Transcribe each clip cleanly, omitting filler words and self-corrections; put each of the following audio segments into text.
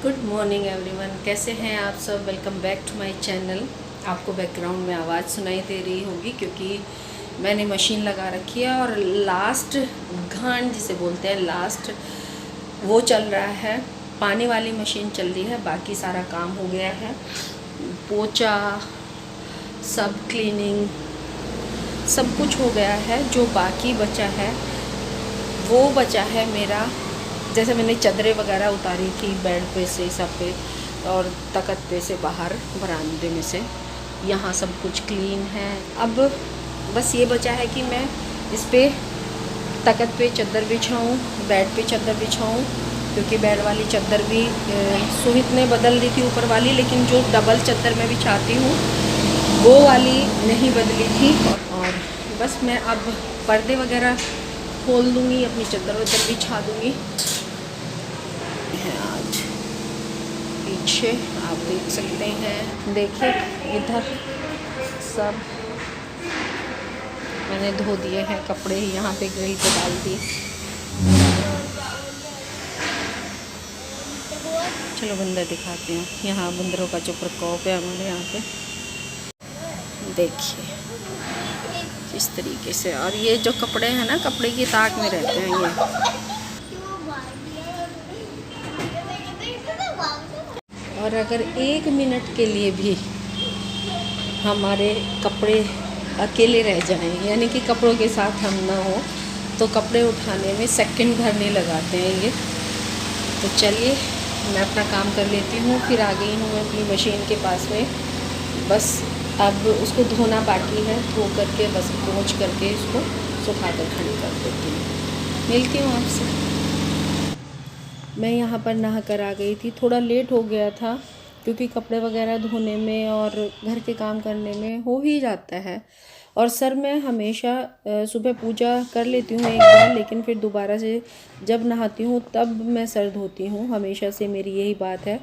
Good morning everyone, कैसे हैं आप सब। Welcome back to my channel. आपको बैकग्राउंड में आवाज़ सुनाई दे रही होगी क्योंकि मैंने मशीन लगा रखी है और लास्ट घान जिसे बोलते हैं लास्ट वो चल रहा है। पानी वाली मशीन चल रही है, बाकी सारा काम हो गया है। पोछा, सब क्लीनिंग, सब कुछ हो गया है। जो बाकी बचा है वो बचा है मेरा, जैसे मैंने चादरें वगैरह उतारी थी बेड पे से सब पे और तख्त पे से बाहर बरामदे में से, यहाँ सब कुछ क्लीन है। अब बस ये बचा है कि मैं इस पे तख्त पे चादर बिछाऊँ, बेड पे चादर बिछाऊँ, क्योंकि बेड वाली चादर भी सुहित ने बदल दी थी ऊपर वाली, लेकिन जो डबल चादर मैं बिछाती हूँ वो वाली नहीं बदली थी। और बस मैं अब पर्दे वगैरह खोल दूँगी, अपनी चादर वादर बिछा दूँगी। है आज पीछे आप देख सकते हैं, देखिए इधर सब मैंने धो दिए हैं कपड़े, यहाँ पे ग्रिल पे डाल दिए। चलो बंदर दिखाते हैं, यहाँ बंदरों का जो प्रकोप है हमारे यहाँ पे, देखिए किस तरीके से। और ये जो कपड़े हैं ना, कपड़े की ताक में रहते हैं ये। और अगर 1 मिनट के लिए भी हमारे कपड़े अकेले रह जाएं, यानी कि कपड़ों के साथ हम ना हो, तो कपड़े उठाने में सेकंड भर नहीं लगाते हैं ये। तो चलिए मैं अपना काम कर लेती हूँ, फिर आ गई हूँ मैं अपनी मशीन के पास में। बस अब उसको धोना बाकी है, धो करके बस पोंछ करके इसको सुखा कर खड़ी कर देती हूँ। मिलती हूँ आपसे। मैं यहाँ पर नहा कर आ गई थी, थोड़ा लेट हो गया था क्योंकि कपड़े वगैरह धोने में और घर के काम करने में हो ही जाता है। और सर मैं हमेशा सुबह पूजा कर लेती हूँ एक बार, लेकिन फिर दोबारा से जब नहाती हूँ तब मैं सर धोती हूँ, हमेशा से मेरी यही बात है।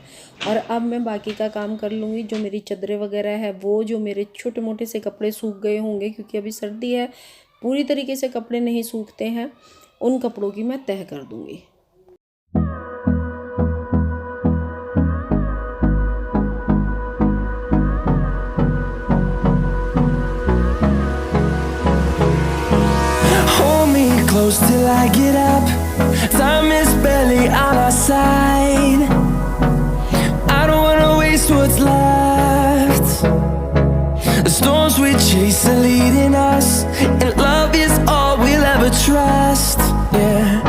और अब मैं बाकी का काम कर लूँगी। जो मेरी चादरें वगैरह है, वो जो मेरे छोटे मोटे से कपड़े सूख गए होंगे क्योंकि अभी सर्दी है, पूरी तरीके से कपड़े नहीं सूखते हैं, उन कपड़ों की मैं तह कर दूँगी। Close till I get up. Time is barely on our side. I don't wanna waste what's left. The storms we chase are leading us, and love is all we'll ever trust. Yeah,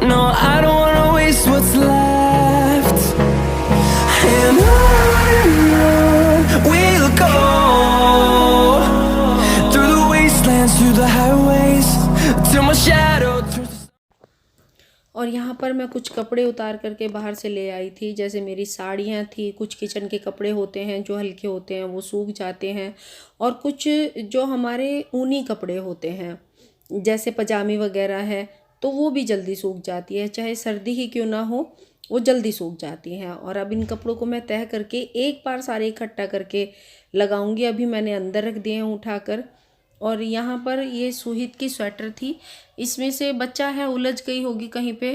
no, I don't wanna waste what's left. And on we'll go, through the wastelands, through the highways, till my shadow. और यहाँ पर मैं कुछ कपड़े उतार करके बाहर से ले आई थी, जैसे मेरी साड़ियाँ थी, कुछ किचन के कपड़े होते हैं जो हल्के होते हैं वो सूख जाते हैं, और कुछ जो हमारे ऊनी कपड़े होते हैं जैसे पजामी वगैरह है, तो वो भी जल्दी सूख जाती है, चाहे सर्दी ही क्यों ना हो वो जल्दी सूख जाती हैं। और अब इन कपड़ों को मैं तह करके एक बार सारे इकट्ठा करके लगाऊंगी। अभी मैंने अंदर रख दिए हैं उठाकर। और यहाँ पर ये सुहित की स्वेटर थी, इसमें से बच्चा है उलझ गई होगी कहीं पे,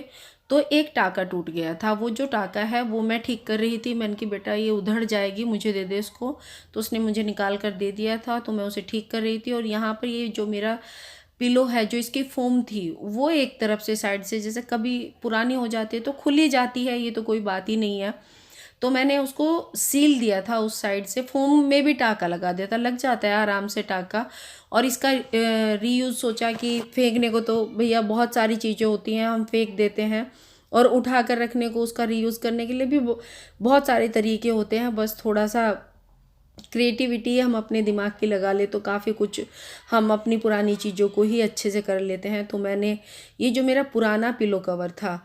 तो एक टाका टूट गया था। वो जो टाका है वो मैं ठीक कर रही थी, मैंने कि बेटा ये उधड़ जाएगी, मुझे दे दे इसको, तो उसने मुझे निकाल कर दे दिया था, तो मैं उसे ठीक कर रही थी। और यहाँ पर ये जो मेरा पिलो है, जो इसकी फोम थी, वो एक तरफ से साइड से जैसे कभी पुरानी हो जाती है तो खुली जाती है, ये तो कोई बात ही नहीं है, तो मैंने उसको सील दिया था उस साइड से, फोम में भी टाका लगा दिया था, लग जाता है आराम से टाका। और इसका रीयूज़ सोचा कि फेंकने को तो भैया बहुत सारी चीज़ें होती हैं, हम फेंक देते हैं, और उठा कर रखने को, उसका रीयूज़ करने के लिए भी बहुत सारे तरीके होते हैं। बस थोड़ा सा क्रिएटिविटी हम अपने दिमाग की लगा ले तो काफ़ी कुछ हम अपनी पुरानी चीज़ों को ही अच्छे से कर लेते हैं। तो मैंने ये जो मेरा पुराना पिलो कवर था,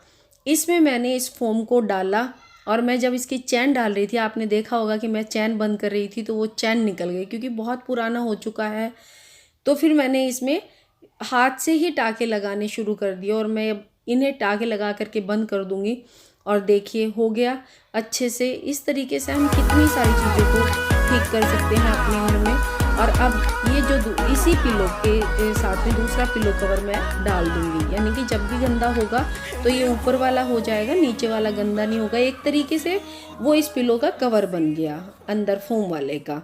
इसमें मैंने इस फोम को डाला, और मैं जब इसकी चैन डाल रही थी, आपने देखा होगा कि मैं चैन बंद कर रही थी तो वो चैन निकल गई क्योंकि बहुत पुराना हो चुका है। तो फिर मैंने इसमें हाथ से ही टाके लगाने शुरू कर दिए, और मैं इन्हें टाके लगा करके बंद कर दूंगी। और देखिए हो गया अच्छे से। इस तरीके से हम कितनी सारी चीज़ों को ठीक कर सकते हैं अपने घर में। और अब ये जो इसी पिलो के साथ में दूसरा पिलो कवर मैं डाल दूँगी, यानी कि जब भी गंदा होगा तो ये ऊपर वाला हो जाएगा, नीचे वाला गंदा नहीं होगा। एक तरीके से वो इस पिलो का कवर बन गया अंदर फोम वाले का।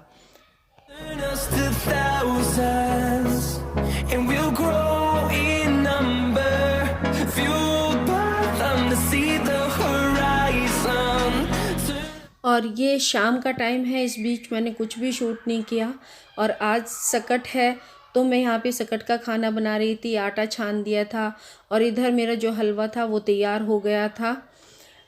Turn us to thousands, and we'll grow in number, fueled by them to see the horizon. और ये शाम का टाइम है, इस बीच मैंने कुछ भी शूट नहीं किया। और आज सकट है तो मैं यहाँ पे सकट का खाना बना रही थी, आटा छान दिया था और इधर मेरा जो हलवा था वो तैयार हो गया था।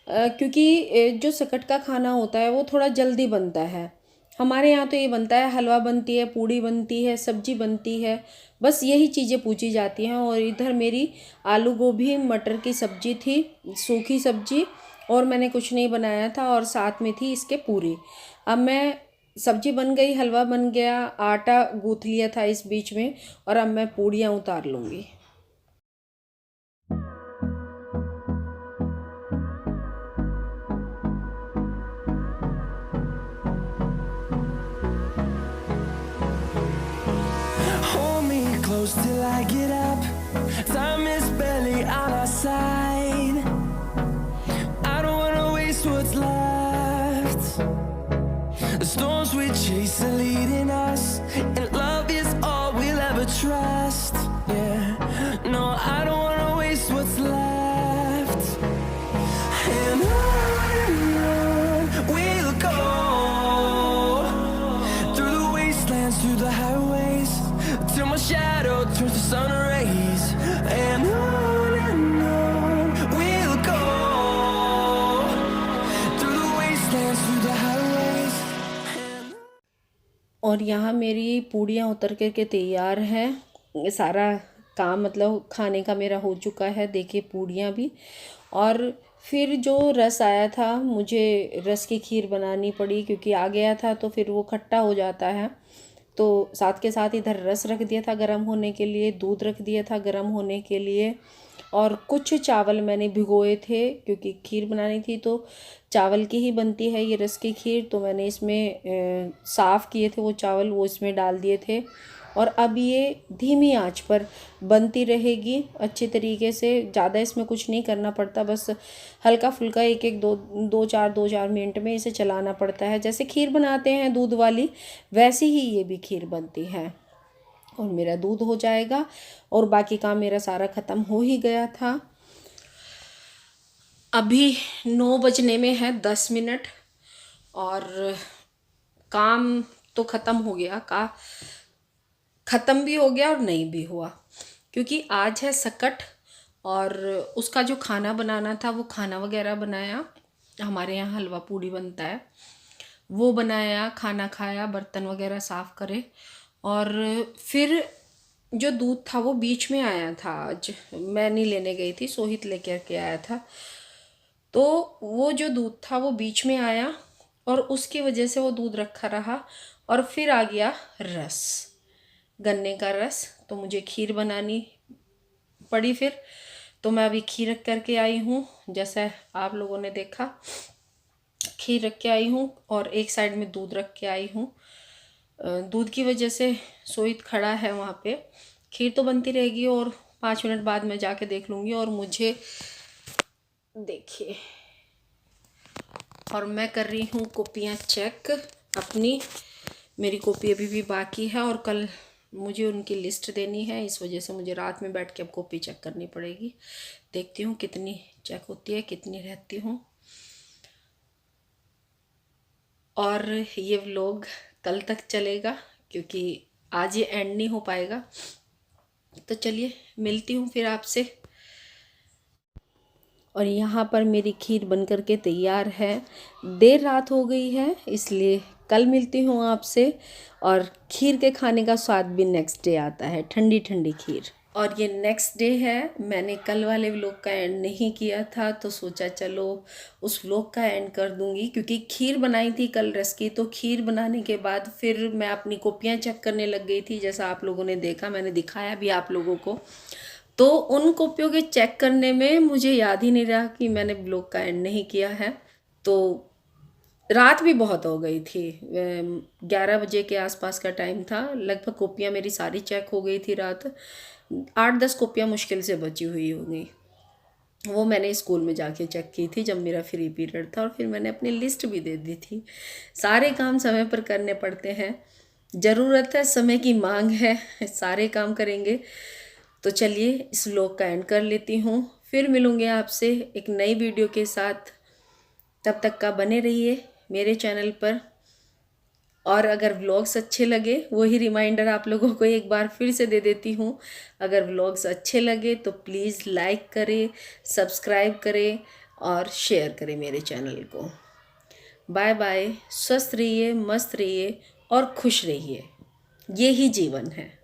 क्योंकि जो सकट का खाना होता है वो थोड़ा जल्दी बनता है। हमारे यहाँ तो ये बनता है, हलवा बनती है, पूड़ी बनती है, सब्जी बनती है, बस यही चीज़ें पूछी जाती हैं। और इधर मेरी आलू गोभी मटर की सब्जी थी, सूखी सब्जी, और मैंने कुछ नहीं बनाया था, और साथ में थी इसके पूरी। अब मैं सब्जी बन गई, हलवा बन गया, आटा गूँथ लिया था इस बीच में, और अब मैं पूड़ियाँ उतार लूँगी। Hold me close till I get up. Time is barely on our side. I don't wanna waste what's left. The storms we chase are leading us, and love is all we'll ever trust. Yeah, no, I don't wanna waste what's left. And on we'll go, through the wastelands, through the highways, till my shadow turns to sun rays. And on we'll go, through the wastelands, through the highways. और यहाँ मेरी पूड़ियाँ उतर करके तैयार हैं। सारा काम मतलब खाने का मेरा हो चुका है। देखिए पूड़ियाँ भी। और फिर जो रस आया था, मुझे रस की खीर बनानी पड़ी, क्योंकि आ गया था तो फिर वो खट्टा हो जाता है। तो साथ के साथ इधर रस रख दिया था गर्म होने के लिए, दूध रख दिया था गर्म होने के लिए, और कुछ चावल मैंने भिगोए थे, क्योंकि खीर बनानी थी तो चावल की ही बनती है ये रस की खीर। तो मैंने इसमें साफ़ किए थे वो चावल, वो इसमें डाल दिए थे। और अब ये धीमी आंच पर बनती रहेगी अच्छे तरीके से। ज़्यादा इसमें कुछ नहीं करना पड़ता, बस हल्का फुल्का एक दो चार मिनट में इसे चलाना पड़ता है। जैसे खीर बनाते हैं दूध वाली, वैसे ही ये भी खीर बनती है। और मेरा दूध हो जाएगा और बाकी काम मेरा सारा ख़त्म हो ही गया था। अभी 9 बजने में है 10 मिनट, और काम तो ख़त्म हो गया, ख़त्म भी हो गया और नहीं भी हुआ, क्योंकि आज है सकट। और उसका जो खाना बनाना था वो खाना वगैरह बनाया। हमारे यहाँ हलवा पूड़ी बनता है, वो बनाया, खाना खाया, बर्तन वगैरह साफ़ करे। और फिर जो दूध था वो बीच में आया था। आज मैं नहीं लेने गई थी, सोहित लेकर के आया था। तो वो जो दूध था वो बीच में आया, और उसकी वजह से वो दूध रखा रहा। और फिर आ गया रस, गन्ने का रस। तो मुझे खीर बनानी पड़ी फिर। तो मैं अभी खीर रख करके आई हूँ, जैसा आप लोगों ने देखा, खीर रख के आई हूँ, और एक साइड में दूध रख के आई हूँ। दूध की वजह से सोहित खड़ा है वहाँ पे। खीर तो बनती रहेगी, और 5 मिनट बाद मैं जाके देख लूँगी। और मुझे देखिए, और मैं कर रही हूँ कॉपियाँ चेक अपनी। मेरी कॉपी अभी भी बाकी है, और कल मुझे उनकी लिस्ट देनी है, इस वजह से मुझे रात में बैठ के अब कॉपी चेक करनी पड़ेगी। देखती हूँ कितनी चेक होती है, कितनी रहती हूँ। और ये व्लॉग कल तक चलेगा, क्योंकि आज ये एंड नहीं हो पाएगा। तो चलिए मिलती हूँ फिर आपसे। और यहाँ पर मेरी खीर बन कर के तैयार है। देर रात हो गई है, इसलिए कल मिलती हूँ आपसे। और खीर के खाने का स्वाद भी नेक्स्ट डे आता है, ठंडी ठंडी खीर। और ये नेक्स्ट डे है। मैंने कल वाले व्लॉग का एंड नहीं किया था, तो सोचा चलो उस व्लॉग का एंड कर दूंगी, क्योंकि खीर बनाई थी कल रस की। तो खीर बनाने के बाद फिर मैं अपनी कॉपियाँ चेक करने लग गई थी, जैसा आप लोगों ने देखा, मैंने दिखाया भी आप लोगों को। तो उन कॉपियों के चेक करने में मुझे याद ही नहीं रहा कि मैंने व्लॉग का एंड नहीं किया है। तो रात भी बहुत हो गई थी, 11 बजे के आसपास का टाइम था। लगभग कॉपियाँ मेरी सारी चेक हो गई थी। रात 8-10 कॉपियाँ मुश्किल से बची हुई होंगी। वो मैंने स्कूल में जाके चेक की थी जब मेरा फ्री पीरियड था, और फिर मैंने अपनी लिस्ट भी दे दी थी। सारे काम समय पर करने पड़ते हैं, ज़रूरत है, समय की मांग है, सारे काम करेंगे। तो चलिए इस व्लॉग का एंड कर लेती हूँ, फिर मिलूँगी आपसे एक नई वीडियो के साथ। तब तक का बने रहिए मेरे चैनल पर। और अगर व्लॉग्स अच्छे लगे, वही रिमाइंडर आप लोगों को एक बार फिर से दे देती हूँ, अगर व्लॉग्स अच्छे लगे तो प्लीज़ लाइक करें, सब्सक्राइब करें और शेयर करें मेरे चैनल को। बाय बाय, स्वस्थ रहिए, मस्त रहिए और खुश रहिए, ये ही जीवन है।